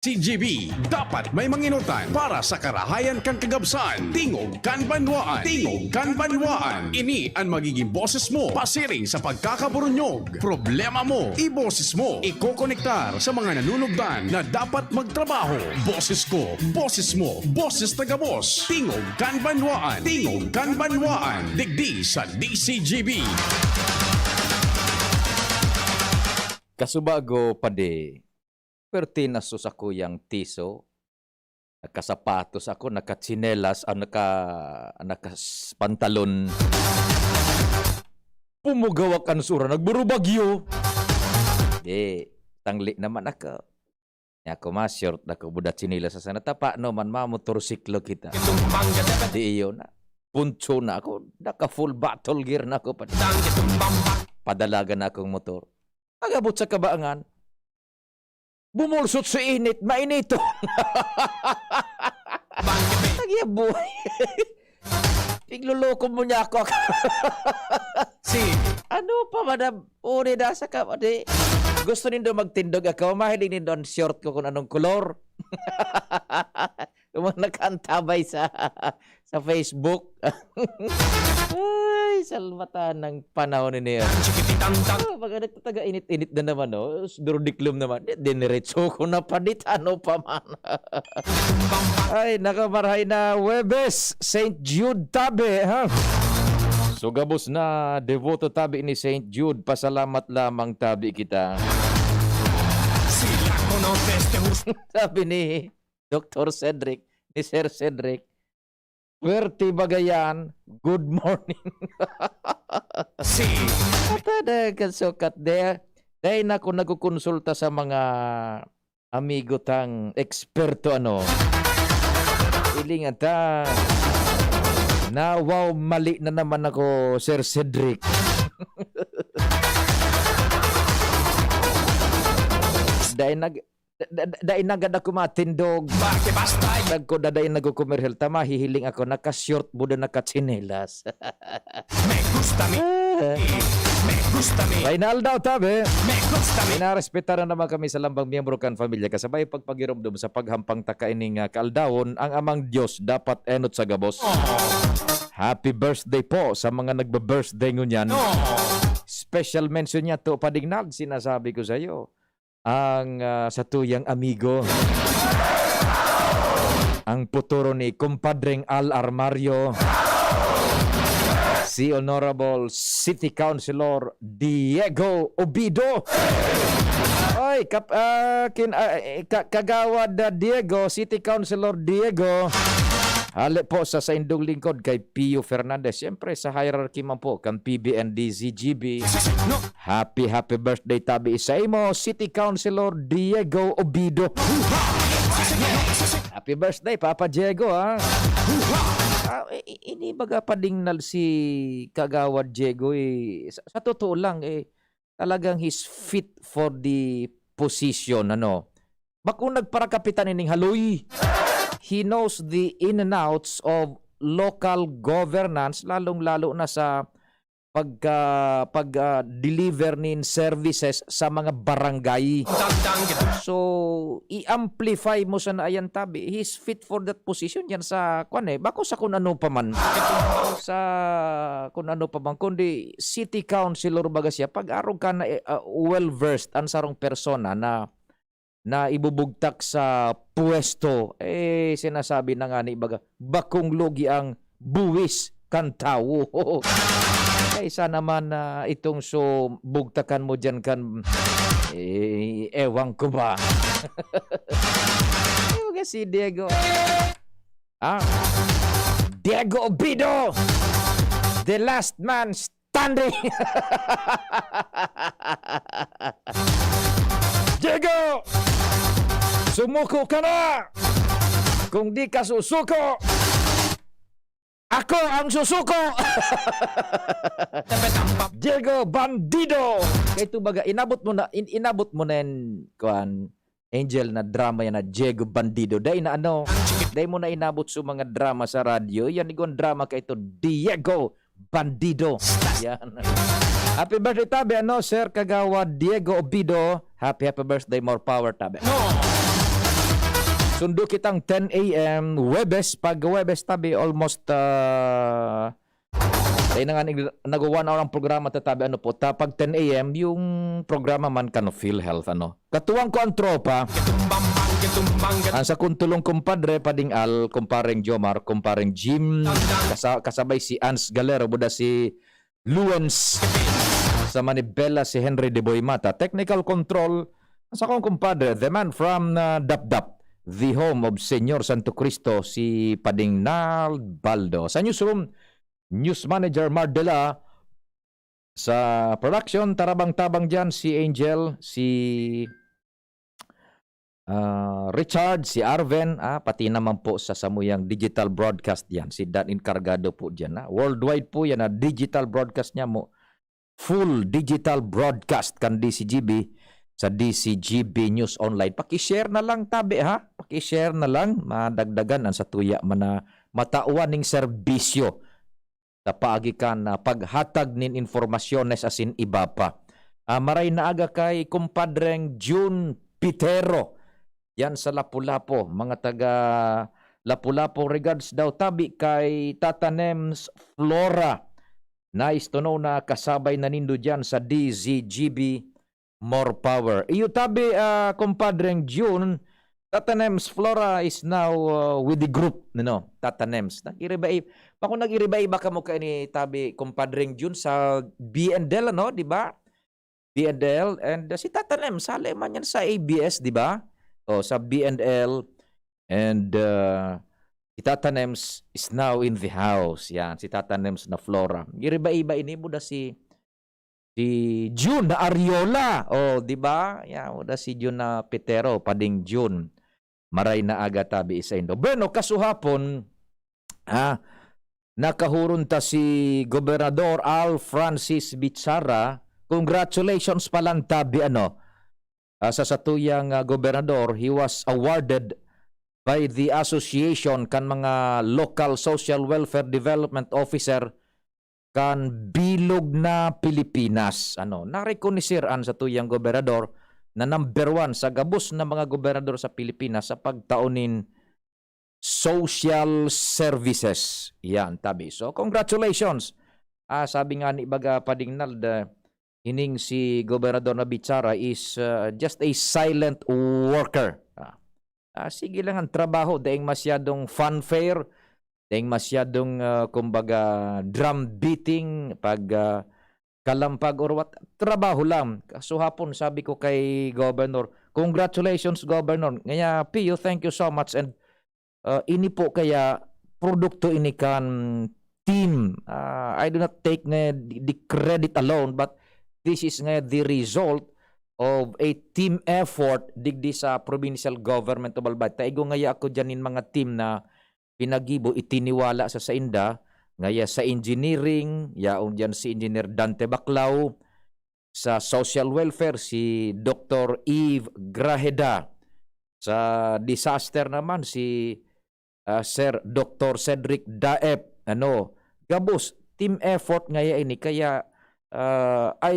CGB, dapat may manginutan para sa karahayan kan kagabsan. Tingog kan banwaan. Tingog kan banwaan. Ini ang magiging boses mo pasiring sa pagkakaburunyog. Problema mo, iboses mo. Ikokonektar sa mga nanunugdan na dapat magtrabaho. Boses ko, boses mo, boses taga-boss. Tingog kan banwaan. Tingog kan banwaan. Digdi sa DCGB. Kasubago pade, pertinasos ako yung tiso, nakasapatos ako, nakatsinelas, nakapantalon. Pumugawak ang sura, nagburubagyo. Tangli naman ako. Ako short ako, budat tsinelas sa sana. Tapa naman, motorsiklo kita. Di iyo na. Puncho na ako, naka full battle gear na ako. Padalaga na akong motor. Pagabot sa kabaangan, bumulsot sa init, mainito. Nagyabuhay. Igluloko mo niya ako. Ano pa, madam? Uri na sa kamadi. Gusto nindo magtindog ako. Mahilig nindo ang short ko kung anong kolor. Yung mga nakantabay sa Facebook. Ay, salmatan ng panahon niya. Pag nagtataga init-init na naman, no? Durdiklum naman. Diniretso ko na panit. Ano pa man. Ay, nakamarhay na Webes, St. Jude Tabi, ha? Sugabos na, devoto tabi ni St. Jude. Pasalamat lamang tabi kita. Sabi ni Dr. Cedric, ni Sir Cedric, Puwerte Bagayan, good morning. Tada kasukat there. Dahil na ako nagkukonsulta sa mga amigo tang eksperto ano. Ilingan ta. Na wow, mali na naman ako, Sir Cedric. Dahil nagad ako matindog. Nagko dadayin nagkukumerhel. Tama, hihiling ako. Naka-short, buda naka-chinelas. Me gusta mi. Final daw, tabi. Inarespetar na naman kami sa lambang miyembro kan pamilya. Kasabay pagpagiromdom sa paghampang takaining kaaldawon, ang amang Diyos dapat enot sa gabos. Happy birthday po sa mga nagba-birthday ngunyan. Special mention niya to, Padignal, sinasabi ko sa iyo. Ang sa tuyang amigo, ang puturo ni kumpadreng Al Armario, si Honorable City Councilor Diego Obido. Oy, kagawad Diego, City Councilor Diego. Hali po sa indong lingkod kay Pio Fernandez. Siyempre sa hierarchy man po kan PBND-ZGB. Happy birthday tabi sa imo, City Councilor Diego Obido. Happy birthday, Papa Diego, ha? Ini baga padingnal si Kagawad Diego sa totoo lang talagang he's fit for the position, ano. Bakung nagparakapitan ining haloy. He knows the in and outs of local governance, lalong-lalo na sa pag-deliver nin services sa mga barangay. So, i-amplify mo sa naayan tabi. He's fit for that position yan sa, bako sa kung ano pa man. Sa kung ano pa man. Kundi city councilor baga siya, pag-arog ka na well-versed ang sarong persona na ibubugtak sa pwesto, sinasabi na nga ni baga, bakong logi ang buwis kan tao. Kaysa naman itong bugtakan mo dyan kan, ewan ko ba. Ewan si Diego. Diego Obido, the last man standing. Diego! Sumuko ka na! Kung di ka susuko, ako ang susuko! Diego Bandido! Kaya ito baga, inabot mo na yan, Angel, na drama yan na Diego Bandido. Dahil na dahil mo na inabot sa mga drama sa radyo. Yan yung drama kay ito, Diego Bandido. Yan. Happy birthday tabi, Sir Kagawad Diego Obido. Happy birthday, more power tabi. Sundo kitang 10 a.m. Webes, pag Webes tabi almost tayo na nga nag 1 hour ang programa tatabi ano po pag 10 a.m. yung programa man kano PhilHealth ano. Katuwang ko ang tropa. Ang sa kuntulong kumpadre pading al kumpareng Jomar, kumpareng Jim, kasabay si Ans Galero, buda si Luens, sa Manibela si Henry de Boymata. Technical control sa kong kumpadre, the man from Dapdap, the home of Senyor Santo Cristo, si Pading Nal Baldo. Sa newsroom, News Manager Mardela. Sa production, tarabang-tabang dyan si Angel, si Richard, si Arven, pati naman po sa samuyang digital broadcast yan. Si Dan Encargado po dyan. Worldwide po yan, digital broadcast niya mo. Full digital broadcast kan DCGB sa DCGB News Online. Paki-share na lang tabi ha. Paki-share na lang. Madagdagan ang sa tuya man matauan ning serbisyo sa paagikan na paghatag nin informasyon as in iba pa. Maray na aga kay kumpadreng June Pitero. Yan sa Lapu-Lapu. Mga taga Lapu-Lapu regards daw tabi kay Tata Nems Flora. Nice to know na kasabay na nindo dyan sa DZGB More Power. Iyo tabi kumpadreng June, Tata Nems Flora is now with the group, no? Tata Nems. Kung nag-iribay baka mo kayo ni tabi kumpadreng June sa BNDL, no? Di ba? BNDL. And si Tata Nems, sali man yan sa ABS, di ba? O, sa BNL. And si Tata Nems is now in the house. Yan, si Tata Nems na Flora. Iriba-iba ini mo si June na Ariola. O, di ba? Yan, mo si June na Pitero, pading June. Maray na aga tabi isa indo. Bueno, kasuhapon, nakahurun ta si Gobernador Al Francis Bichara. Congratulations palang tabi sa satuyang gobernador. He was awarded by the association kan mga local social welfare development officer kan bilog na Pilipinas. Narekonisir-an sa tuyang gobernador na number 1 sa gabos na mga gobernador sa Pilipinas sa pagtaunin social services. Yan, tabi. So, congratulations. Sabi nga ni Baga Padingnal, hining si Gobernador na Bichara is just a silent worker. Sige lang ang trabaho. Daing masyadong fanfare, daing masyadong kumbaga drum beating, pag kalampag or what, trabaho lang. So hapon sabi ko kay Governor, congratulations Governor. Ngaya Pio, thank you so much. And ini po kaya produkto ini kan team. I do not take the credit alone, but this is nga the result of a team effort digdi sa provincial government of Albay. Taigo ngaya ako dyanin mga team na pinagibo itiniwala sa inda. Ngaya sa engineering, yaong dyan si Engineer Dante Baclao. Sa social welfare, si Dr. Eve Grajeda. Sa disaster naman, si Sir Dr. Cedric Daep. Gabos, team effort ngaya ini. Kaya I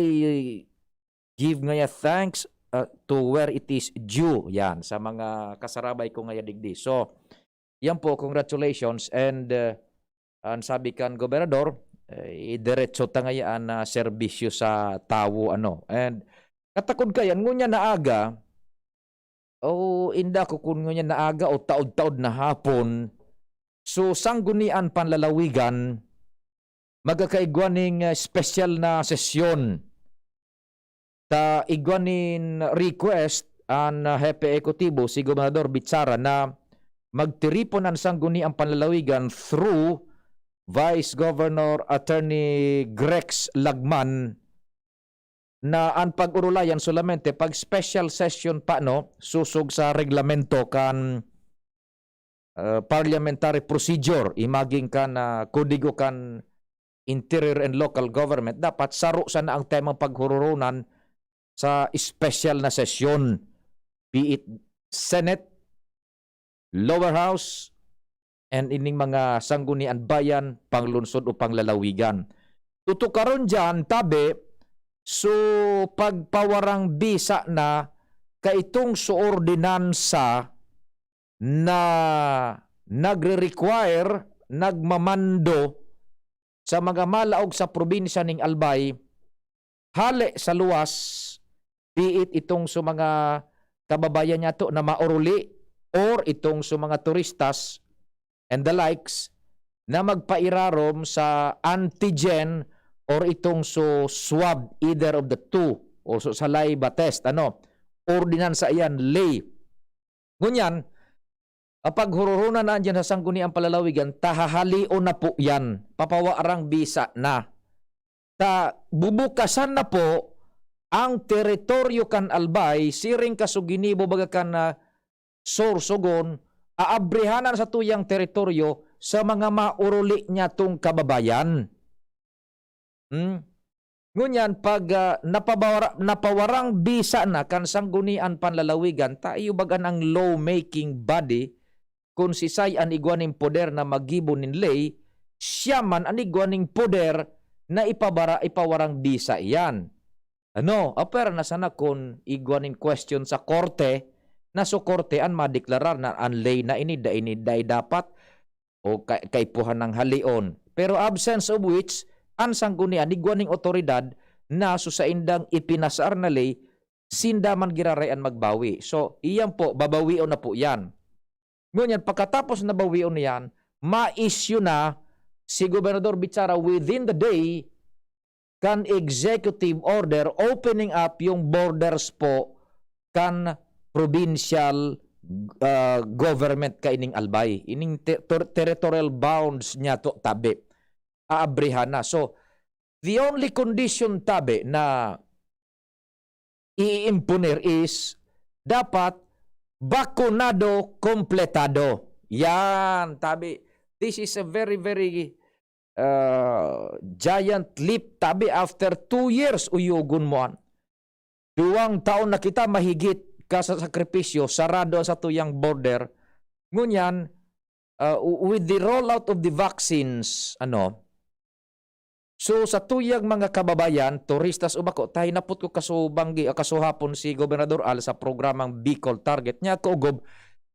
give ngaya thanks to where it is due. Yan, sa mga kasarabay ko ngaya digdi. So, yan po, congratulations. And ang sabi kan gobernador, diretso tangayaan na serbisyo sa tao And katakod kayan ngunya na aga, inda ko kun ngunya na aga o taod-taod na hapon. So sanggunian panlalawigan magakaigwaning special na sesyon. Ta igwanin request an hepe ekutibo si Gobernador Bichara na magtiripon ang sanggunian panlalawigan through Vice Governor Attorney Grex Lagman na ang pag-urulayan solamente pag special session pa susog sa reglamento kan parliamentary procedure imaging kan kodigo kan Interior and Local Government dapat saro sana ang temang paghururunan sa special na sesyon, be it Senate, Lower House, and ining mga sanggunian bayan, panglunsod o panglalawigan. Tutukaron dyan, tabi, so pagpawarang bisa na kaitong suordinansa na nagre-require, nagmamando sa mga malaog sa probinsya ning Albay, hali sa luwas, be it itong sa mga kababayan niya to na mauruli or itong sa mga turistas and the likes na magpairarom sa antigen or itong so swab, either of the two o so saliva test, ordinansa iyan, lay. Ngunyan, kapag hururunan na andyan sa sangguniang palalawigan, tahahalion na po yan, papawarang bisa na. Bubukasan na po ang teritoryo kan Albay, siring kasuginibo baga kan Sorsogon, aabrihanan sa tuyang teritoryo sa mga mauruli niya tong kababayan. Ngunyan, pag napawarang bisa na kan sanggunian panlalawigan, tayo bagan ang law-making body, kung si say an igwaning poder na magibunin lay, siya man an igwaning poder na ipawarang bisa iyan. Apera na sana kung igwaning question sa korte, na so korte an madeklarar na an lay na ini dapat o kaipuhan ng halion. Pero absence of which, ang sanggunian, igwaning otoridad na susaindang ipinasar na lay, sindaman girarayan magbawi. So, iyan po, babawion na po yan. Ngunyan, pagkatapos na bawion yan, ma-issue na si Gobernador Bichara within the day kan executive order opening up yung borders po kan provincial government kaining Albay. Ining territorial bounds niya to tabi. Aabrihan na. So, the only condition tabi na i-imponer is dapat bakunado kompletado. Yan, tabi. This is a very, very giant leap, tabi. After 2 years, uyugon mo. 2 taon na kita mahigit sa sakripisyo, sarado sa tuyang border. Ngunyan, with the rollout of the vaccines, so sa tuyang mga kababayan, turistas ubako, tayo napot ko kasuhapon si Gobernador Al sa programang Bicol Target niya ko,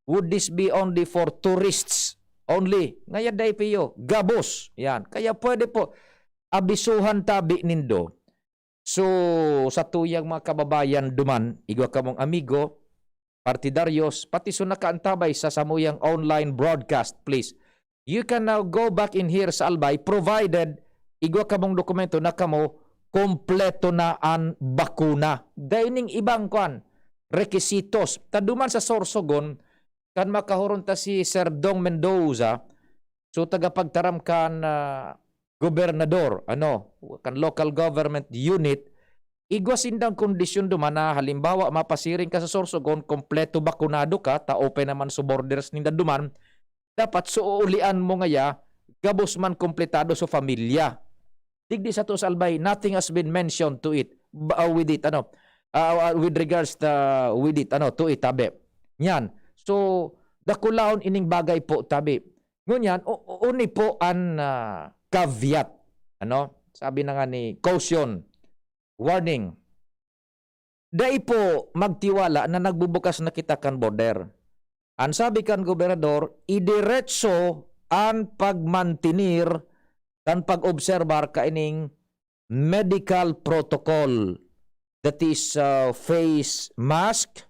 would this be only for tourists only? Ngaya day piyo, gabos. Yan. Kaya pwede po, abisuhan tabi nindo. So, sa tuyang mga kababayan duman, igwa kamong amigo, partidaryos, pati so nakaantabay sa samuyang online broadcast, please. You can now go back in here sa Albay, provided igwa kamong dokumento na kamo kompleto na ang bakuna. Daining ibang rekisitos. Taduman sa Sorsogon, kan makahuron ta si Sir Dong Mendoza, so tagapagtaram kan gobernador, kan local government unit, igwa sindang kondisyon duman na halimbawa mapasiring ka sa Sorsogon, kompleto bakunado ka, ta-open naman sa borders ninda duman, dapat suulian mo ngaya, gabos man kompletado sa familia. Digdi sa to sa Albay, nothing has been mentioned to it, with it, with regards with it, to it, tabi. Yan. So, dakulaon ining bagay po, tabi. Ngunyan, uni po ang caveat, sabi na nga ni caution, warning. Dai po magtiwala na nagbubukas na kita kan border. Ang sabi kan gobernador, idiretso ang pagmantinir kan pag-obserbar kaining medical protocol, that is face mask,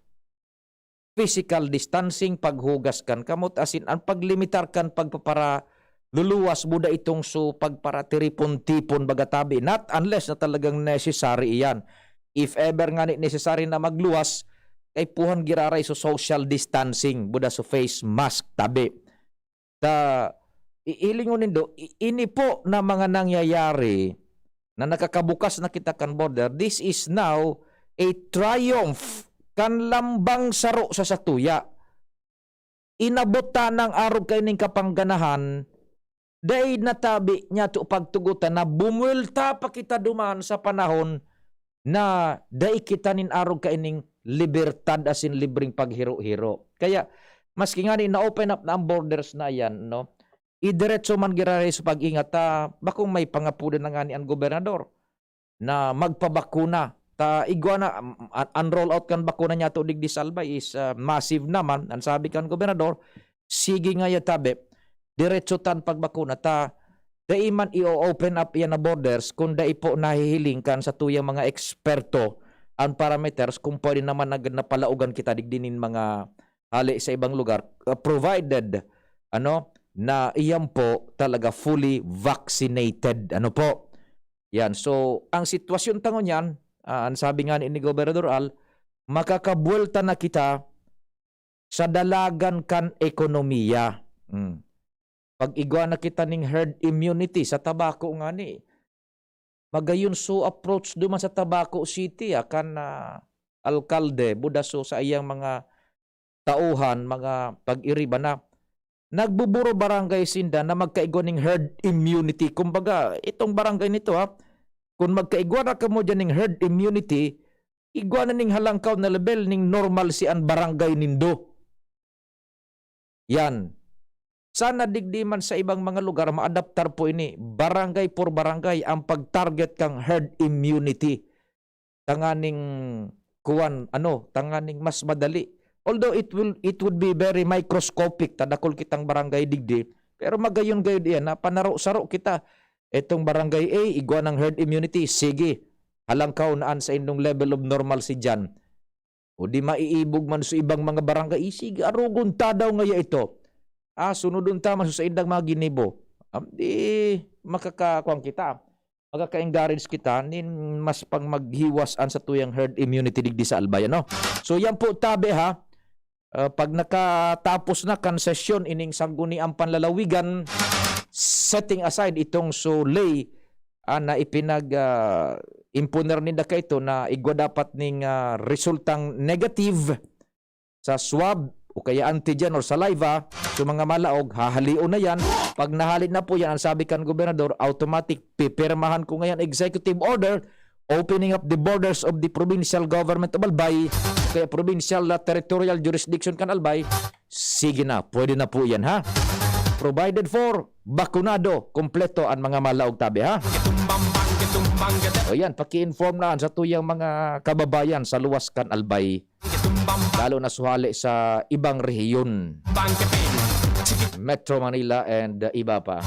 physical distancing, paghugas kan kamot, asin ang paglimitar kan pagpapara luluwas buda itong so pagpara tiripon-tipon bagatabi, not unless na talagang necessary iyan. If ever nga necessary na magluwas, ay puhan giraray so social distancing buda so face mask tabi. Ilingunin do, ini po na mga nangyayari na nakakabukas na kita kan border, this is now a triumph kan lambang saro sa satuya. Inabota ng arog kayo ng kapangganahan, dahil natabi niya to pagtugutan na bumulta pa kita duman sa panahon na dahil kita nin arog kayo ng libertad asin libreng paghiro-hiro. Kaya, maski nga na-open up na ang borders na yan, idiretso man giraray sa pag-ingat, bakong may pangapunan na nga ni ang gobernador na magpabakuna iguana unroll out kan bakuna niya to digdi sa Albay is massive naman. Ang sabi kan gobernador, sige nga ya tabi, diretsutan pagbakuna ta daiman i-open up yan na borders kung dai po nahihiling kan sa tuyang mga eksperto ang parameters kung pwede naman na palaugan kita digdinin mga hali sa ibang lugar provided na iyan po talaga fully vaccinated po. Yan, so ang sitwasyon tangon yan, ang sabi nga ni Gobernador Al, makakabuelta na kita sa dalagan kan ekonomiya. Pag igwa na kita ning herd immunity sa tabako nga ni, magayon so approach duman sa Tabaco City kan alkalde budaso sa iyang mga tauhan, mga pag-iriba na nagbuburo barangay sinda na magkaigwa ning herd immunity. Kumbaga, itong barangay nito kung magkaigwa na kamo dyan ning herd immunity, igwa na ning halangkaw na level ning normal si an barangay nindo. Yan. Sana digdi man sa ibang mga lugar maadaptar po ini barangay por barangay ang pag-target kang herd immunity. Tanganing tanganing mas madali. Although it would be very microscopic tadakol kitang barangay digdi, pero magayon gayud iyan na panaro-saro kita. Etong barangay A igwa ng herd immunity, sige. Halangkaw naan sa indong level of normalcy dyan. O di maiibog man sa ibang mga barangay, sige arugon ta daw ngaya ito. Sunodun tama sa indang mga ginibo. Di makakakuang kita. Magkaka-encourage kita nin mas pang maghiwasan sa tuyang herd immunity digdi sa Albay, So yan po tabi pag nakatapos na kan sesyon ining sangguniang panlalawigan, setting aside itong lay na impuner ninda kay ito na igwa dapat ning resultang negative sa swab o kaya antigen or saliva, so mga malaog, hahalion na yan. Pag nahalin na po yan, ang sabi kan gobernador, automatic pipirmahan ko ngayon executive order opening up the borders of the provincial government of Albay, kaya provincial territorial jurisdiction kan Albay. Sige na, pwede na po yan Provided for, bakunado, kompleto ang mga malaog tabi O yan, paki-inform na sa tuyang mga kababayan sa luwas kan Albay. Lalo na suhali sa ibang rehiyon. Metro Manila and iba pa.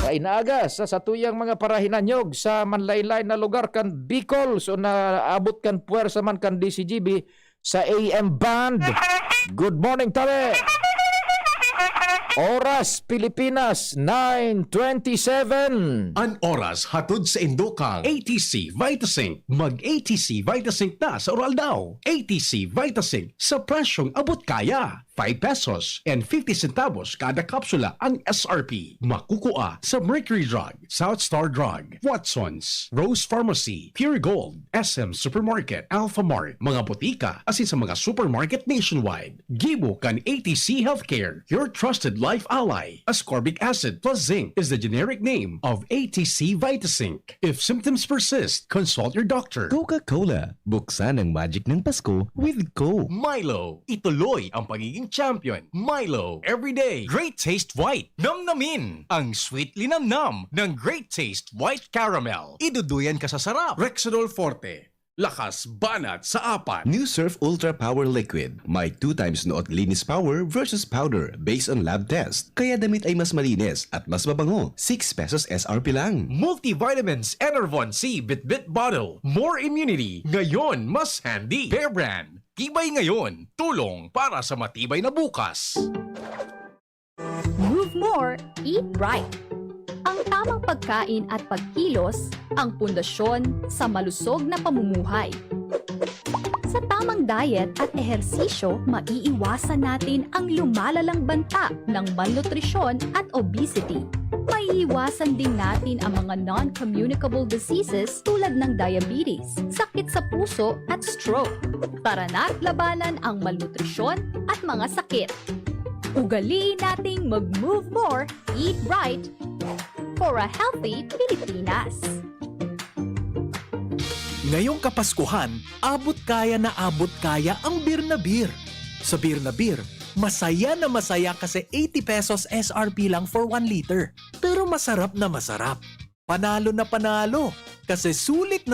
Inaaga sa tuyang mga parahinanyog sa manlaylay na lugar kan Bicol. So naabot kan puwersa man kan DCGB sa AM band. Good morning, tabi! Oras Pilipinas 9:27. An oras hatod sa Indokang ATC Vitasync. Mag-ATC Vitasync na sa oral daw. ATC Vitasync sa presyong abot kaya. 5 pesos and 50 centavos kada kapsula ang SRP. Makukuha sa Mercury Drug, South Star Drug, Watsons, Rose Pharmacy, Pure Gold, SM Supermarket, Alpha Mart, mga botika, asin sa mga supermarket nationwide. Gibo kan ATC Healthcare, your trusted life ally. Ascorbic acid plus zinc is the generic name of ATC Vitasync. If symptoms persist, consult your doctor. Coca-Cola, buksan ang magic ng Pasko with Coke. Milo, ituloy ang pagiging champion. Milo, everyday great taste white. Namnamin ang sweetly namnam ng Great Taste White Caramel. Iduduyan ka sa sarap. Rexidol Forte. Lakas banat sa apat. New Surf Ultra Power Liquid. May 2 times noot linis power versus powder based on lab test. Kaya damit ay mas malinis at mas mabango. 6 pesos SRP lang. Multivitamins Enervon C Bit-Bit Bottle. More immunity. Ngayon, mas handy. Bear Brand. Tibay ngayon. Tulong para sa matibay na bukas. Move more, eat right. Ang tamang pagkain at pagkilos ang pundasyon sa malusog na pamumuhay. Sa tamang diet at ehersisyo, maiiwasan natin ang lumalalang banta ng malnutrisyon at obesity. Maiiwasan din natin ang mga non-communicable diseases tulad ng diabetes, sakit sa puso at stroke. Tara na't labanan ang malnutrisyon at mga sakit. Ugaliin nating mag-move more, eat right, for a healthy Pilipinas. Ngayong Kapaskuhan, abot kaya na abot kaya ang Beer na Beer. Sa Beer na Beer, masaya na masaya kasi 80 pesos SRP lang for 1 liter. Pero masarap na masarap. Panalo na panalo. Kasi sulit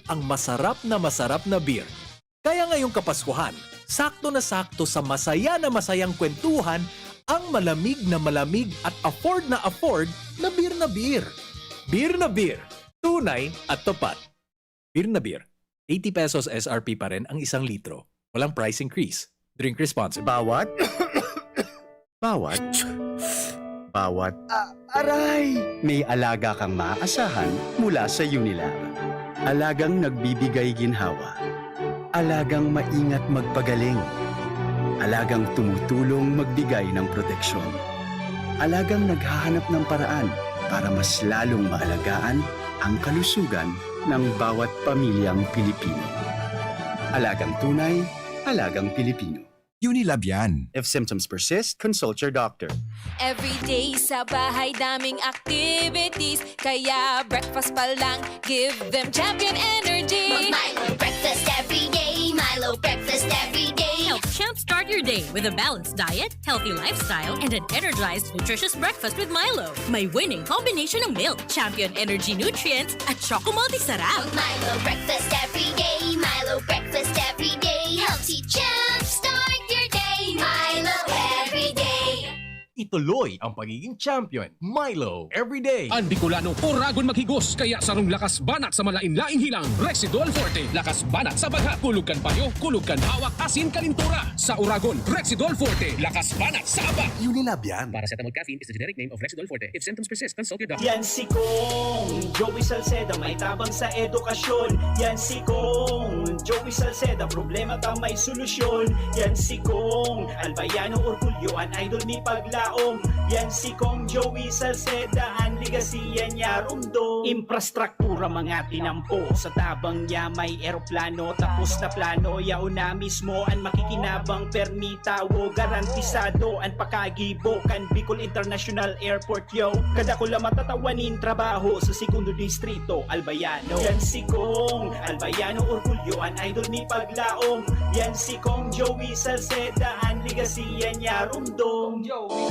ang masarap na beer. Kaya ngayong Kapaskuhan, sakto na sakto sa masaya na masayang kwentuhan ang malamig at afford na beer na beer. Beer na beer, tunay at tapat. Beer na beer, 80 pesos SRP pa rin ang 1 litro. Walang price increase. Drink responsibly. Aray! May alaga kang maaasahan mula sa Unilar. Alagang nagbibigay ginhawa. Alagang maingat magpagaling. Alagang tumutulong magbigay ng proteksyon. Alagang naghahanap ng paraan para mas lalong maalagaan ang kalusugan ng bawat pamilyang Pilipino. Alagang tunay, alagang Pilipino. Unilab yan. If symptoms persist, consult your doctor. Every day sa bahay daming activities, kaya breakfast pa lang give them champion energy. Milo breakfast every day. Milo breakfast every day. Help champ start your day with a balanced diet, healthy lifestyle, and an energized, nutritious breakfast with Milo. May winning combination ng milk, champion energy nutrients, at choco multi-sarap. Milo breakfast every day. Milo breakfast every day. Helps you champ start your day. Milo every day. Ituloy ang pagiging champion. Milo everyday. Ang Bicolano, oragon maghigos, kaya sarong lakas banat sa malain-laing hilang. Rexidol Forte, lakas banat sa bagha. Kulugkan payo, kulugkan hawak, asin kalintura. Sa oragon, Rexidol Forte, lakas banat sa aba. Unilab yan. Paracetamol caffeine is the generic name of Rexidol Forte. If symptoms persist, consult your doctor. Yan si Kong Joey Salceda, may tabang sa edukasyon. Yan si Kong Joey Salceda, problema ka may solusyon. Yan si Kong Albayano Orgulyo, an idol ni paglaom. Yan si Kong Joey Salceda, ang ligasiya niya rumdo. Infrastruktura mga tinampo, sa tabang niya may eroplano. Tapos na plano, yao na mismo ang makikinabang permita. Wo garantisado ang pakagibo kan Bicol International Airport yo. Kada ko lang matatawanin trabaho sa segundo distrito Albayano. Yan si Kong Albayano Orgulyo, an idol ni paglaom. Yan si Kong Joey Salceda, ang ligasiya niya rumdong.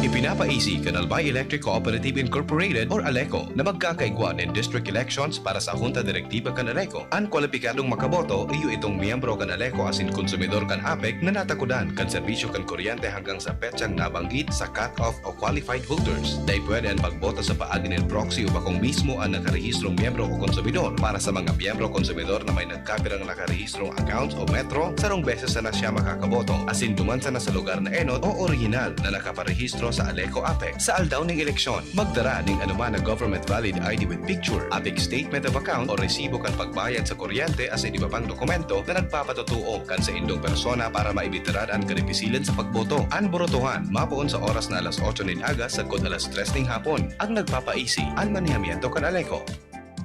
Ipinapa-easy kan Albay Electric Cooperative Incorporated or ALECO na magkakaigwan in district elections para sa Junta Direktiba kan ALECO. Ang kwalipikadong makaboto iyo itong miyembro kan ALECO asin konsumidor kan APEC na natakudan kan serbisyo kan kuryente hanggang sa petsang nabanggit sa cut-off o qualified holders. Dahil pwede ang pagboto sa paagi ng proxy o bakong mismo ang nakarehistrong miyembro o konsumidor para sa mga miyembro konsumidor na may nagkapirang nakarehistrong accounts o metro, sarong beses na siya makakaboto asin dumansa na sa lugar na enot o original na nakaparehistro sa ALECO APEC. Sa aldaw ng eleksyon, magdara ng anuman na government valid ID with picture, APEC statement of account o resibo kan pagbayad sa kuryente as iba pang dokumento na nagpapatutuo kan sa indong persona para maibitaran ang karipisilan sa pagboto. Ang borotohan, mapoon sa oras na alas 8 ng aga sa kod alas 3 ng hapon. Ang nagpapaisi, ang manihamiento kan ALECO.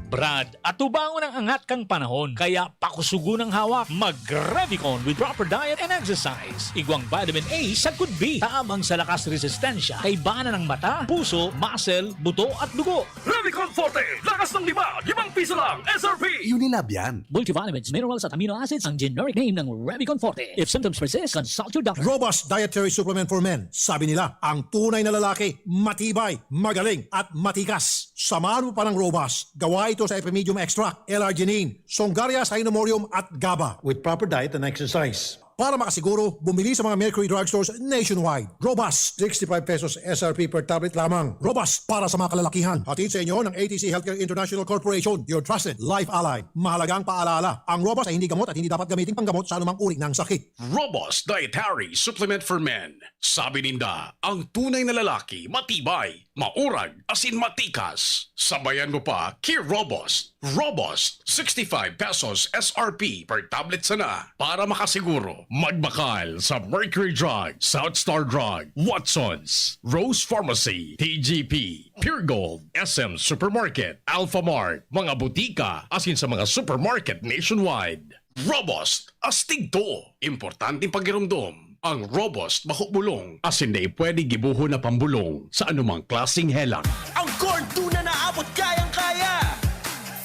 Brad, atubangon ang angat kang panahon, kaya pakusugo ng hawak, mag-Revicon with proper diet and exercise. Igwang vitamin A sa could be, taamang sa lakas resistensya, kay bana ng mata, puso, muscle, buto at dugo. Revicon Forte, lakas ng 5 piso lang, SRP. Unilab yan. Multivitamins, minerals at amino acids ang generic name ng Revicon Forte. If symptoms persist, consult your doctor. Robust dietary supplement for men. Sabi nila, ang tunay na lalaki, matibay, magaling at matikas. Samahan mo pa ng Robust. Gawa ito sa Epimedium Extract, L-arginine, Songaria Cynomorium at GABA with proper diet and exercise. Para makasiguro, bumili sa mga Mercury drugstores nationwide. Robust, 65 pesos SRP per tablet lamang. Robust para sa mga kalalakihan. Hatid sa inyo ng ATC Healthcare International Corporation, your trusted life ally. Mahalagang paalala, ang Robust ay hindi gamot at hindi dapat gamitin panggamot sa anumang uri ng sakit. Robust Dietary Supplement for Men. Sabi ninda, ang tunay na lalaki, matibay, maurag, asin matikas. Sabayan mo pa, Key Robust. Robust, 65 pesos SRP per tablet sana. Para makasiguro, magbakal sa Mercury Drug, South Star Drug, Watsons, Rose Pharmacy, TGP, Pure Gold, SM Supermarket, Alpha Mart, mga butika, asin sa mga supermarket nationwide. Robust, astig to. Importanteng pagirumdom. Ang Robust mahubulong asin na pwede gibuho na pambulong sa anumang klaseng helang. Ang corn tuna na abot kayang-kaya.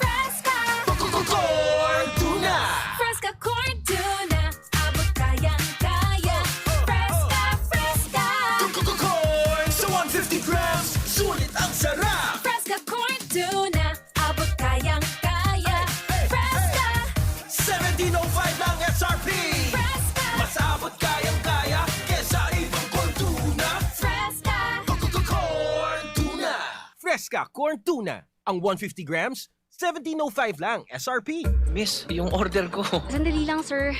Fresca! Corn tuna! Fresca corn tuna, abot kayang-kaya. Fresca, fresca! Corn sa 150 grams, sulit ang sarap. Fresca corn tuna, abot kayang-kaya. Alaska Corn Tuna. Ang 150 grams, $17.05 lang SRP. Miss, yung order ko. Sandali lang, sir.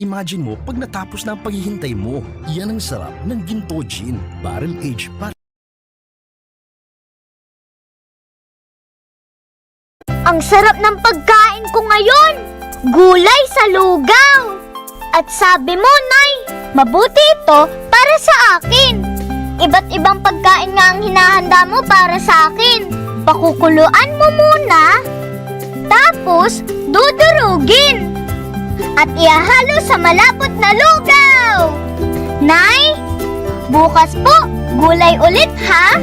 Imagine mo, pag natapos na ang paghihintay mo, yan ang sarap ng Ginto Gin. Barrel aged pa. Ang sarap ng pagkain ko ngayon! Gulay sa lugaw! At sabi mo, Nay, mabuti ito para sa akin. Iba't ibang pagkain nga ang hinahanda mo para sa akin. Pakukuluan mo muna, tapos dudurugin. At ihahalo sa malapot na lugaw. Nay, bukas po, gulay ulit ha?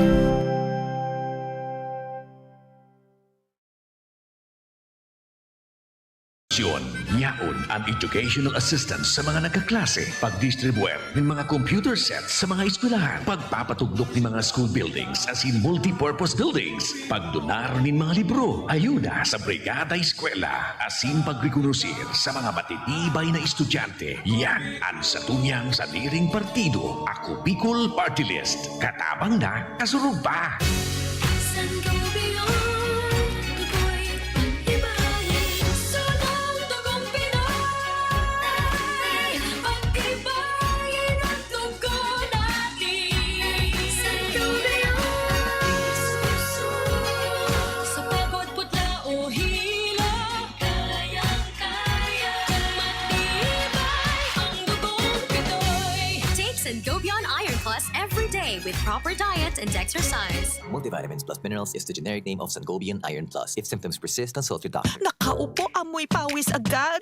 Yaon ang educational assistance sa mga nagkaklase, pagdistribuer ng mga computer sets sa mga eskwelahan, pagpapatugdok ng mga school buildings as in multi-purpose buildings, pagdonar ng mga libro, ayuda sa brigada eskwela, asin pagrekonusir sa mga matitibay na estudyante. Yan ang satunyang sa diring partido. Ako Bicol Party List. Katabang na, kasurog pa. Sangobion Iron Plus every day with proper diet and exercise. Multivitamins plus minerals is the generic name of Sangobion Iron Plus. If symptoms persist, consult your doctor. Nakaupo, amoy pawis agad.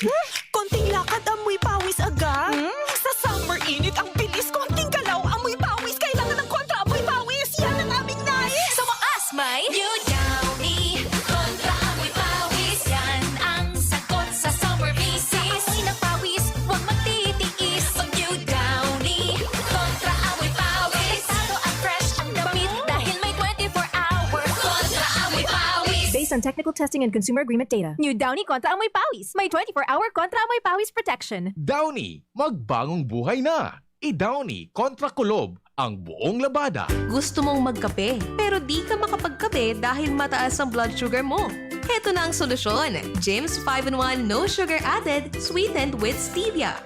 Konting lakad, amoy pawis agad. Sa summer init, ang bilis. Konting galaw, amoy pawis. Kailangan ng kontra, amoy pawis. Yan ang aming nais. Sa wakas, may New Downy kontra amoy pawis. Yan ang sagot sa summer bisis. Amoy na pawis, huwag magtitiis. Pag New Downy kontra amoy pawis. Delikado at fresh ang damit dahil may 24 hours kontra amoy pawis. Based on technical testing and consumer agreement data. New Downy Kontra Amoy Pawis. May 24-hour Kontra Amoy Pawis protection. Downy, magbagong buhay na. I-Downy kontra kulob ang buong labada. Gusto mong magkape, pero di ka makapagkape dahil mataas ang blood sugar mo. Heto na ang solusyon. Jims 5-in-1 No Sugar Added, sweetened with stevia.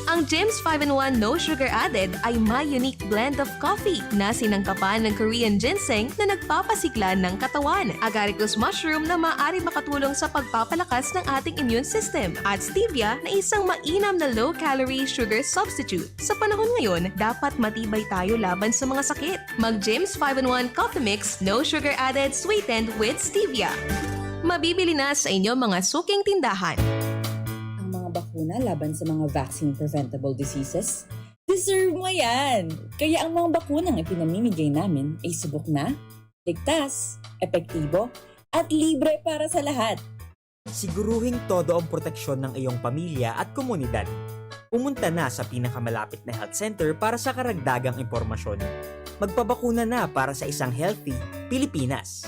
Ang Jims 5-in-1 No Sugar Added ay may unique blend of coffee na sinangkapan ng Korean ginseng na nagpapasigla ng katawan, agaricus mushroom na maaari makatulong sa pagpapalakas ng ating immune system, at stevia na isang mainam na low-calorie sugar substitute. Sa panahon ngayon, dapat matibay tayo laban sa mga sakit. Mag Jims 5-in-1 Coffee Mix No Sugar Added, sweetened with stevia. Mabibili na sa inyong mga suking tindahan. Bakuna laban sa mga vaccine-preventable diseases? Deserve mo yan! Kaya ang mga bakunang ipinamimigay namin ay subok na, ligtas, epektibo, at libre para sa lahat. Siguruhing todo ang proteksyon ng iyong pamilya at komunidad. Pumunta na sa pinakamalapit na health center para sa karagdagang impormasyon. Magpabakuna na para sa isang healthy Pilipinas.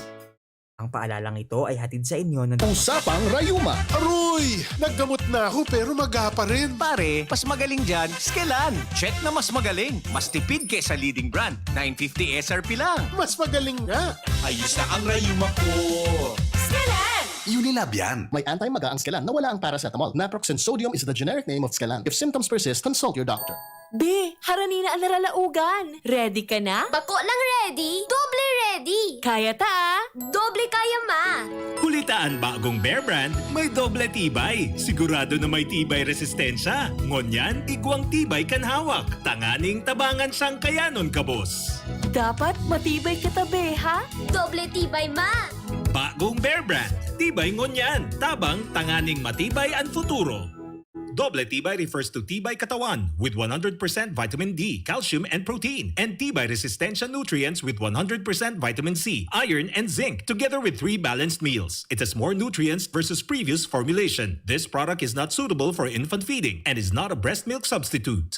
Ang paalalang ito ay hatid sa inyo ng Usapang Rayuma. Aroy! Naggamot na ako pero maga pa rin. Pare, mas magaling dyan, Skelan. Check na mas magaling. Mas tipid kesa leading brand. 950 SRP lang. Mas magaling nga. Ayos na ang Rayuma ko. Skelan! Unilab yan. May anti-maga ang Skelan na wala ang paracetamol. Naproxen sodium is the generic name of Skelan. If symptoms persist, consult your doctor. Be, harani na ang naralaugan. Ready ka na? Bako lang ready, doble ready. Kaya ta? Doble kaya ma. Kulitaan bagong Bear Brand, may doble tibay. Sigurado na may tibay resistensya. Ngonyan, igwang tibay kan hawak. Tanganing tabangan sang kayanon kabos. Dapat matibay ka tabi, ha? Doble tibay ma. Bagong Bear Brand, tibay ngonyan. Tabang tanganing matibay ang futuro. Doble tibay refers to tibay katawan with 100% vitamin D, calcium, and protein, and tibay resistensya nutrients with 100% vitamin C, iron, and zinc, together with 3 balanced meals. It has more nutrients versus previous formulation. This product is not suitable for infant feeding and is not a breast milk substitute.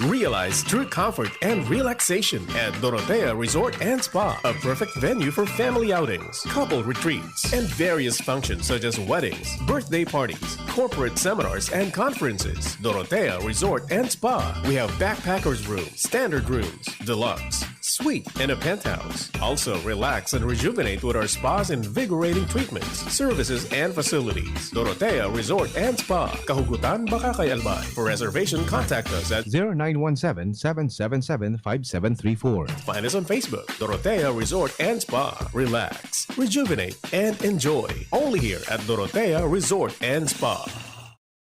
Realize true comfort and relaxation at Dorotea Resort and Spa, a perfect venue for family outings, couple retreats, and various functions such as weddings, birthday parties, corporate seminars, and conferences. Dorotea Resort and Spa. We have backpackers rooms, standard rooms, deluxe, suite, and a penthouse. Also, relax and rejuvenate with our spa's invigorating treatments, services, and facilities. Dorotea Resort and Spa, Kahugutan, Bakakay, Albay. For reservation, contact us at 0917-777-5734. Find us on Facebook, Dorotea Resort and Spa. Relax, rejuvenate, and enjoy. Only here at Dorotea Resort and Spa.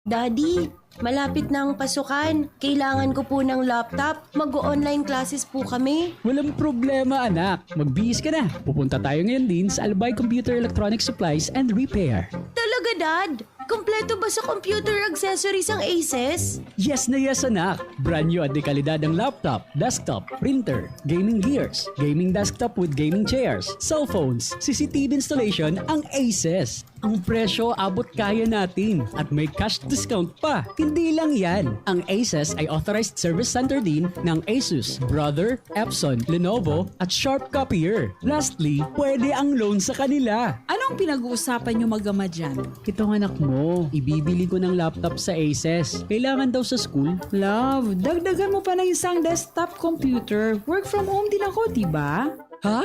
Daddy, malapit na ang pasukan. Kailangan ko po ng laptop. Mag-online classes po kami. Walang problema, anak. Magbihis ka na. Pupunta tayo ngayon din sa Albay Computer Electronic Supplies and Repair. Talaga, Dad? Kompleto ba sa computer accessories ang Aces? Yes na yes, anak. Brand new at dekalidad ang laptop, desktop, printer, gaming gears, gaming desktop with gaming chairs, cellphones, CCTV installation ang Aces. Ang presyo abot kaya natin at may cash discount pa. Hindi lang yan. Ang Aces ay authorized service center din ng Asus, Brother, Epson, Lenovo at Sharp Copier. Lastly, pwede ang loan sa kanila. Anong pinag-uusapan nyo mag-ama dyan? Itong anak mo, ibibili ko ng laptop sa Aces. Kailangan daw sa school. Love, dagdagan mo pa ng isang desktop computer. Work from home din ako, diba? Ha?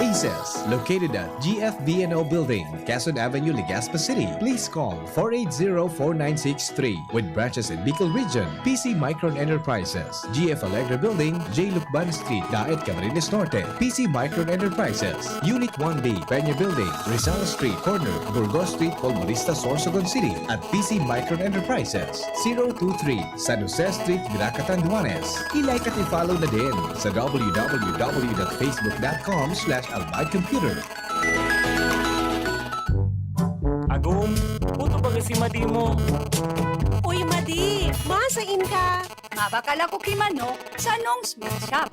Aces, located at GFBNO Building, Quezon Avenue, Legazpi City. Please call 480-4963 with branches in Bicol Region, PC Micron Enterprises, GF Allegra Building, J. Lucban Street, Daet, Camarines Norte, PC Micron Enterprises, Unit 1B, Peña Building, Rizal Street, Corner, Burgos Street, Polmorista, Sorsogon City, at PC Micron Enterprises, 023, San Jose Street, Viraca, Tanduanes. I-like at i-follow na din sa www.facebook.com/albaycomputer. Agong, puto ba si Madi mo? Uy, Madi, masain ka. Mabakala ko kimano sa Nong Smith Shop.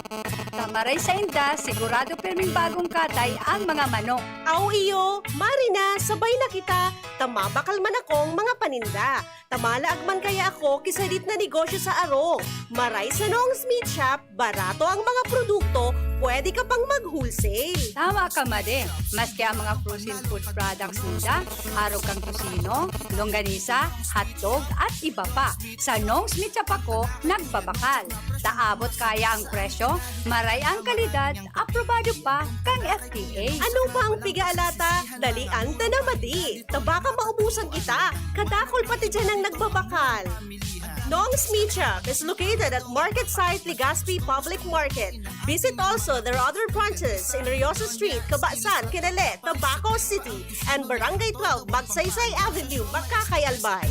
Tamaray sa inda, sigurado perming bagong katay ang mga manok. Aw iyo, Marina, sabay na kita. Tamabakal man akong mga paninda. Tamalaag man kaya ako kisalit na negosyo sa arong. Maray sa Nong Smith Shop, barato ang mga produkto, pwede ka pang mag-wholesale. Tama ka, Made. Maski ang mga frozen food products nila, araw kang kusino, longganisa, hotdog at iba pa. Sa Nong Smith Shop ako, nagbabakal. Taabot kaya ang presyo, maray ang kalidad, aprobado pa kang FDA. Ano pa ang pigalata? Dalian ta na, Madi. Tabaka maubusan kita. Kadakol pati dyan ang nagbabakal. Nong Smith Shop is located at Market Site, Legazpi Public Market. Visit also their other branches in Riosa Street, Cabasan, Kinale, Tabaco City, and Barangay 12, Magsaysay Avenue, Bakakay, Albay.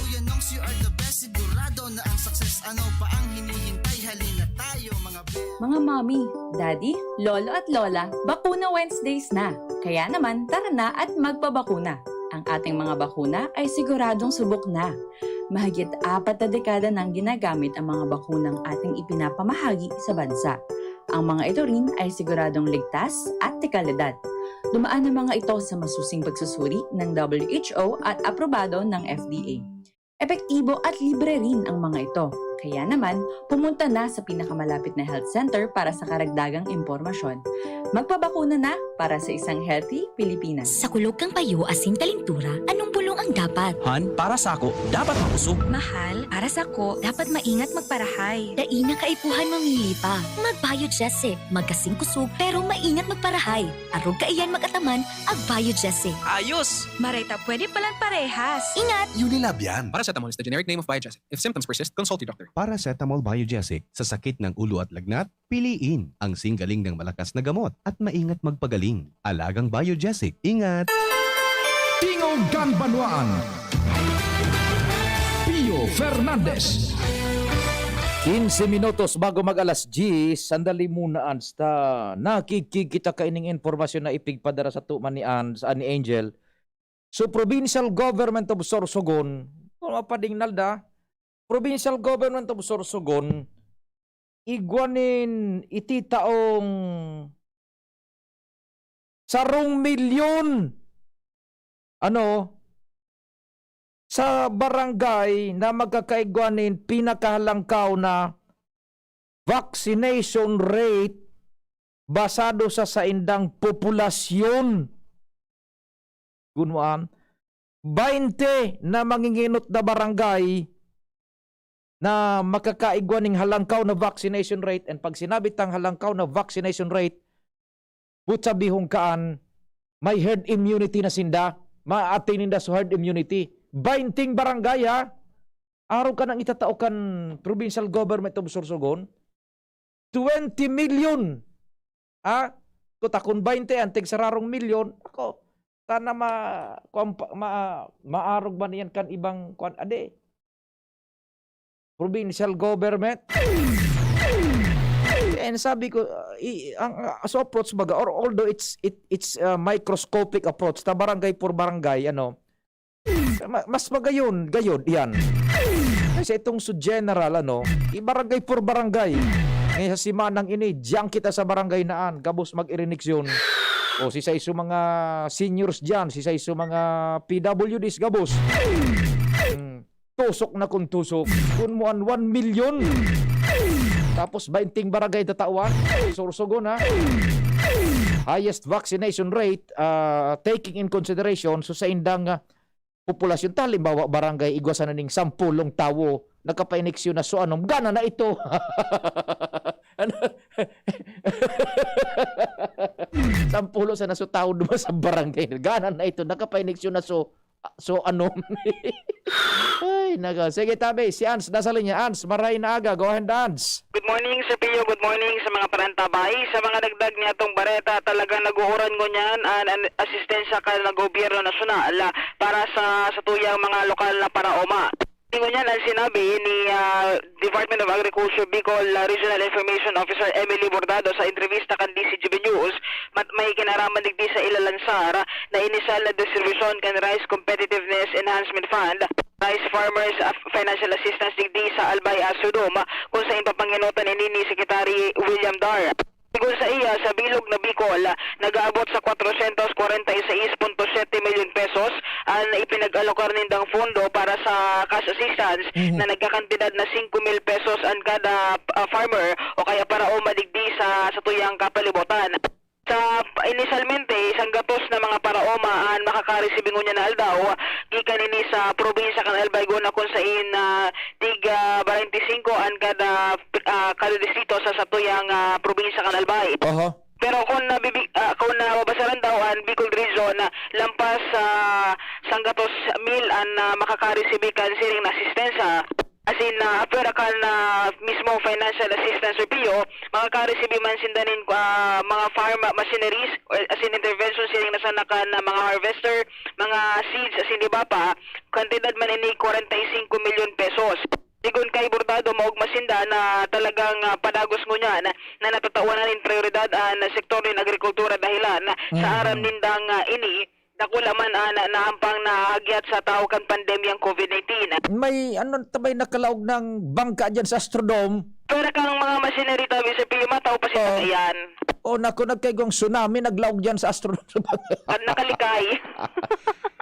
Mga mommy, daddy, lolo at lola, bakuna Wednesdays na. Kaya naman, tara na at magpabakuna. Ang ating mga bakuna ay siguradong subok na. Mahigit 4 na dekada nang ginagamit ang mga bakunang ating ipinapamahagi sa bansa. Ang mga ito rin ay siguradong ligtas at dekalidad. Dumaan ang mga ito sa masusing pagsusuri ng WHO at aprobado ng FDA. Epektibo at libre rin ang mga ito. Kaya naman, pumunta na sa pinakamalapit na health center para sa karagdagang impormasyon. Magpabakuna na para sa isang healthy Pilipinas. Sa kulog kang payo, asin talintura, anong bulong ang dapat? Han, para sa ako, dapat makusog. Mahal, para sa ko, dapat maingat magparahay. Daina kaipuhan mamili pa. Mag-Biogesic, magkasing kusog, pero maingat magparahay. Arog kaiyan mag-ataman, ag-Biogesic. Ayos! Marita, pwede palang parehas. Ingat! Unilab yan. Paracetamol is the generic name of Biogesic. If symptoms persist, consult your doctor. Paracetamol Biogesic. Sa sakit ng ulo at lagnat, piliin ang singgaling ng malakas na gamot at maingat magpagaling. Alagang Biogesic. Ingat! Tingog kan Banwaan. Pio Fernandez. 15 minutos bago mag-alas 10, sandali muna Ansta. Nakikita ka ining informasyon na ipigpadara sa tuman ni Angel. So, Provincial Government of Sorsogon, mapading nalda, Provincial Government of Sorsogon, igwanin iti taong 1 milyon sa barangay na magkakaigwanin pinakahalangkaw na vaccination rate basado sa saindang populasyon. Gunwaan, 20 na manginginot na barangay na makakaigwa ning halangkaw na vaccination rate, and pag sinabi tang halangkaw na vaccination rate, putsa bihong kaan, may herd immunity na sinda, maatin ninda sa herd immunity. 20 barangay ha, araw ka nang itatao kan provincial government of Sorsogon, 20 million. Kutakon 20 antig sararong milyon, ako, sana maarog ba niyan kan ibang kwan ade? Provincial government. And sabi ko, ang so approach baga, or although it's a microscopic approach, ta barangay por barangay, mas magayon, gayod, yan. Kasi itong so general, i-barangay por barangay. Ngayon sa simanang ini, diyan kita sa barangay naan, gabos mag-iriniksyon. O si sa iso mga seniors dyan, si sa iso mga PWDs, gabos. Tusok na kung tusok. Kung mo 1 million. Tapos 20 barangay tatawan. Sorsogon ha. Highest vaccination rate, taking in consideration, so sa indang populasyon, talimbawa barangay, igwasan na ning 10 tawo, nagkapaineksyon na so anong gana na ito. 10 sa naso tao duman sa barangay, gana na ito, nagkapaineksyon na so ano. Ay, naga. Sige, tabi. Si Ans, nasa linya. Ans, maray na aga. Go ahead, Ans. Good morning sa Pio. Good morning sa mga parantabay. Sa mga nagdag niya itong bareta, talagang nag-uuran ko niyan ang asistensya ka ng gobyerno nasyonal para sa tuyang mga lokal na paraoma. Tingnan niya ang sinabi ni Department of Agriculture Bicol Regional Information Officer Emily Bordado sa entrevista kan DCGB News, may kinaraman digdi sa ilalansar na inisal na distribution kan Rice Competitiveness Enhancement Fund, Rice Farmers Financial Assistance digdi sa Albay Asudom, kung sa ipapanginutan ni Secretary William Dar. Siguro sa iya, sa bilog na Bicol, nag-aabot sa 446.7 million pesos ang ipinag-alokar nindang fondo para sa cash assistance na nagkakantidad na 5,000 pesos ang kada farmer o kaya para umadigdi sa tuyang kapalibutan. Sa inisalmente, isang gatos na mga paraoma ang makakaresibing niya na aldaw, gikan ini sa probinsya kan Albay na kung sain tiga 25 ang kada distrito sa satuyang probinsya kan Albay. Pero kung mabasaran daw ang Bicol Region, lampas sa sanggatos mil ang makakareceivikan sining na asistensya. As in, apera ka na mismo financial assistance review, makaka-receive man sindanin mga farm machineries, as in intervention siling nasanakan na mga harvester, mga seeds, as in iba pa, kantidad man ini 45 million pesos. Sigun kay Bordado maog masinda na talagang padagos mo niya na natatawanan in prioridad ang sektor ng agrikultura dahilan sa aram nindang ini nakula man naampang naagyat sa tao kan pandemyang COVID-19. May tabay nakalaog ng bangka dyan sa Astrodome. Pero kang mga machinery tabi sa Pima, tao pa sila yan. Naku, nagkaigong tsunami, naglaog dyan sa Astrodome. At nakalikay.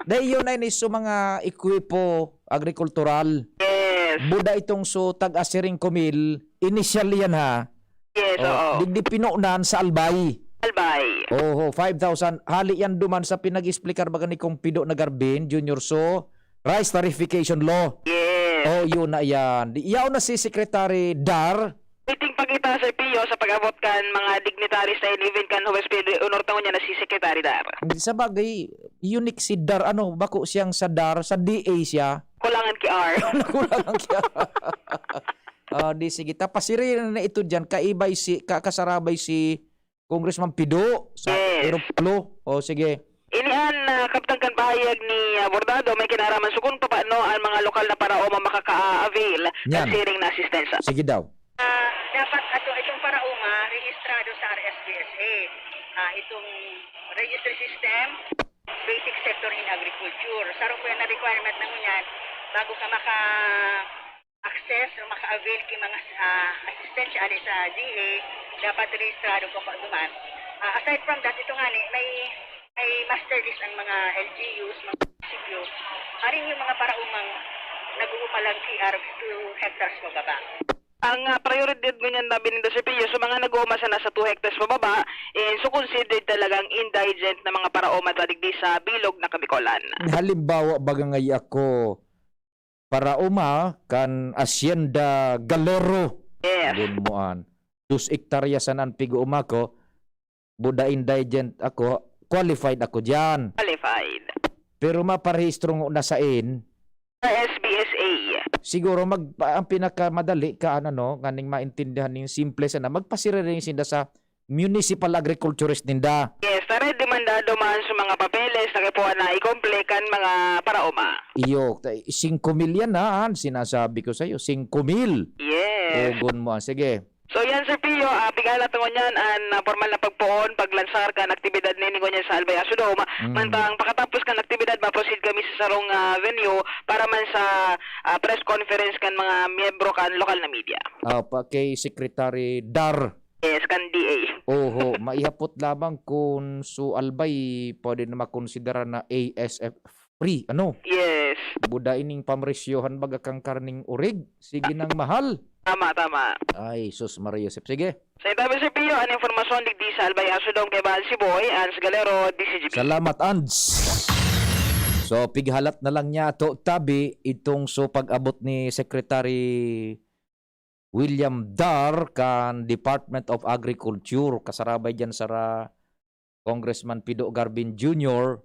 Dahil yun ay niso mga ekwipo agrikultural. Yes. Buda itong so tag-asiring kumil, initial yan ha. Yes, oo. Digdi pinunan sa Albay. Albay. 5,000. Hali yan duman sa pinag-explicar baga ni kong Pido na Garbin, Junior So, Rice Tarification Law. Yes. Yun na yan. Iyaw na si Secretary Dar. Meeting pagkita sa PIO sa pag-abot kan mga dignitaries na even kan Huwes Pedro, honor taon niya na si Secretary Dar. Sa bagay, unique si Dar. Bako siyang sa Dar, sa DA siya. Kulangan ki R. Kulangan ki R. Di sige. Tapasirin na ito dyan. Kasarabay si Congressman Pido sa Aeroplo. Sige. Inian kaptang kan pahayag ni Bordado may kinaraman so kung paano ang mga lokal na paraoma makaka-avail ng siring na asistensya. Sige daw. Dapat itong paraoma rehistrado sa RSPSA. Itong registry system, basic sector in agriculture. Saro po yan na requirement ng yan bago ka maka-access o maka-avail kay mga asistensya ali sa DA, dapat rehistrado po duman. Aside from that, ito nga may master list ang mga LGUs, mga munisipyo. Haring yung mga paraumang nag-uupalang KR 2 hectares pababa. Ang prioridad ganyan na binindo sa PIO sa mga nag-uumasa na sa 2 hectares pababa, so considered talagang indigent na mga paraoma tadigdi sa bilog na Kabikolan. Halimbawa, bagangay ako, para uma kan Hacienda Galero. Yes. Gunmuan. 2 hektarya sanan pigo uma ko. Buda indigent ako, qualified ako diyan. Qualified. Pero maparehistro na sa Sa SBSA. siguro ang pinakamadali ka ano nganing maintindihan ning simple sana magpasira rin sinda sa municipal agriculturist ninda. Yes, tara demandado man sa mga papeles na kipuan na ikomplekan mga parauma. Iyo, 5,000 yan na sinasabi ko sa iyo, 5,000. Yes. Ugon mo, sige. So yan Sir Pio, pigala tungon yan an formal na pagpuon, paglansar ka ng aktibidad ni Nigo sa Albay Asudom. Mantang pakatapos ka ng aktibidad, maproceed kami sa sarong venue para man sa press conference kan mga miyembro kan lokal na media. Pa kay Secretary Dar. Yes, kan DA. Oho, maihapot lamang kung su Albay pwede na makonsidera na ASF free. Ano? Yes. Buda ining pamresyohan baga kang karning urig. Sige nang mahal. Tama. Ay, sus Maria Josep. Sige. Sa itabi Sir Pio, ang informasyon digdi sa Albay Asudom kay Bahal Siboy, Ans Galero, DCGP. Salamat, Ans. So, pighalat na lang niya to tabi itong so pag-abot ni Secretary William Dar kan Department of Agriculture. Kasarabay dyan sa Congressman Pido Garbin Jr.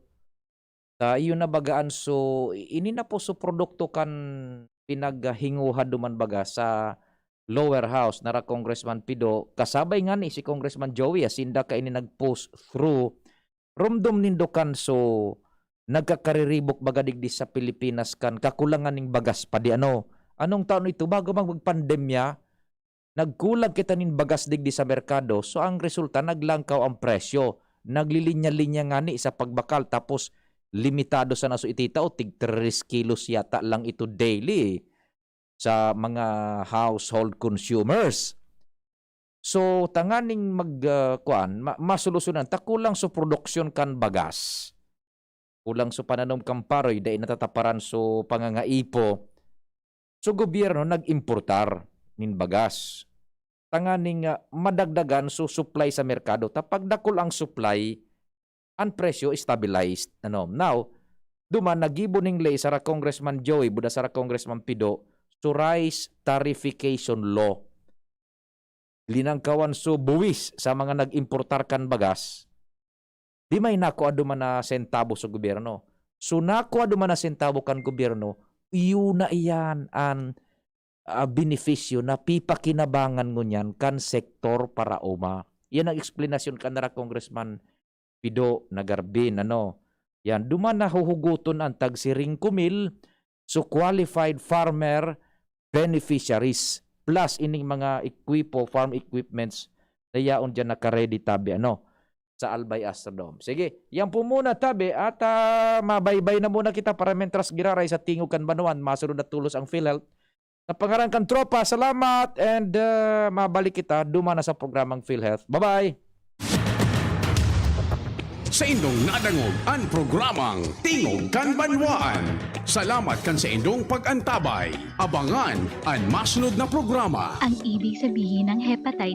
Iyon na bagaan so ini na po so produkto kan pinaghinguhan duman baga sa lower house nara Congressman Pido. Kasabay nga ni si Congressman Joey asinda ka ini nag-post through rumdum nindo kan so nagkakariribok baga digdi sa Pilipinas kan kakulangan ning bagas pa di ano. Anong taon ito bago magpandemya nagkulang kita nin bagas digdi sa merkado so ang resulta naglangkaw ang presyo. Naglilinya-linya nga ni sa pagbakal tapos limitado sa naso itita o tig 3 kilos yata lang ito daily sa mga household consumers. So tanganing masolusunan ta kulang so produksyon kan bagas. Kulang so pananom kan paroy dahil natataparan so pangangaipo. So gobyerno nag-importar nin bagas. Tanganing madagdagan so supply sa merkado. Tapag dakol ang supply, ang presyo stabilized. Now, duman nagibo ning lay sa Congressman Joey, buda sa Congressman Pido, so rice tarification law. Linangkawan so buwis sa mga nag-importar kan bagas. Di may nako aduman na sentabo sa gobyerno. So nako aduman na sentabo kan gobyerno, iyon na iyan ang benepisyo na pipakinabangan ngunyan kan sektor para uma. Yan ang explanation kan nara Congressman Pido Nagarbin. Yan, duman na huhuguton ang tag 5,000 so qualified farmer beneficiaries plus ining mga farm equipments na yaon dyan naka-ready tabi sa Albay Astrodome. Sige, yan po muna tabi at mabaybay na muna kita para mentras giraray sa Tingog Kanbanuan. Masunod na tulos ang PhilHealth. Sa pangaran kan tropa, salamat and mabalik kita duman na sa programang PhilHealth. Bye-bye! Sa indong nadangog ang programang Tingog Kanbanwaan. Salamat kan sa indong pag-antabay. Abangan ang masunod na programa. Ang ibig sabihin ng hepatitis